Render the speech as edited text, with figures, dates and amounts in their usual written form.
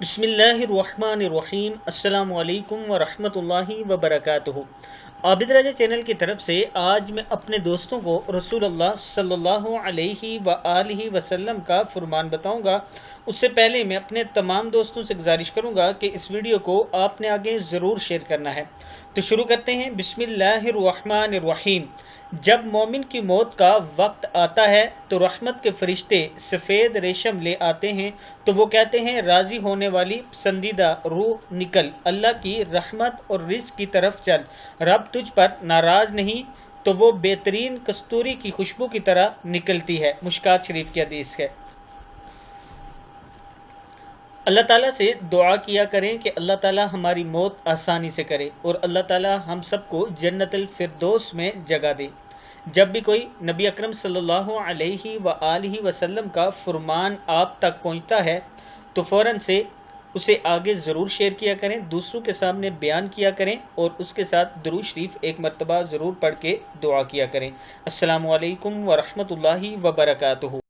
بسم اللہ الرحمن الرحیم۔ السلام علیکم ورحمۃ اللہ وبرکاتہ۔ عابد راجہ چینل کی طرف سے آج میں اپنے دوستوں کو رسول اللہ صلی اللہ علیہ وآلہ وسلم کا فرمان بتاؤں گا۔ اس سے پہلے میں اپنے تمام دوستوں سے گزارش کروں گا کہ اس ویڈیو کو آپ نے آگے ضرور شیئر کرنا ہے۔ تو شروع کرتے ہیں۔ بسم اللہ الرحمن الرحیم۔ جب مومن کی موت کا وقت آتا ہے تو رحمت کے فرشتے سفید ریشم لے آتے ہیں، تو وہ کہتے ہیں راضی ہونے والی پسندیدہ روح نکل، اللہ کی رحمت اور رزق کی طرف چل، رب تجھ پر ناراض نہیں، تو وہ بہترین کستوری کی خوشبو کی طرح نکلتی ہے۔ مشکات شریف کی حدیث ہے۔ اللہ تعالیٰ سے دعا کیا کریں کہ اللہ تعالیٰ ہماری موت آسانی سے کرے اور اللہ تعالیٰ ہم سب کو جنت الفردوس میں جگہ دے۔ جب بھی کوئی نبی اکرم صلی اللہ علیہ وآلہ وسلم کا فرمان آپ تک پہنچتا ہے تو فوراً سے اسے آگے ضرور شیئر کیا کریں، دوسروں کے سامنے بیان کیا کریں اور اس کے ساتھ درود شریف ایک مرتبہ ضرور پڑھ کے دعا کیا کریں۔ السلام علیکم ورحمۃ اللہ وبرکاتہ۔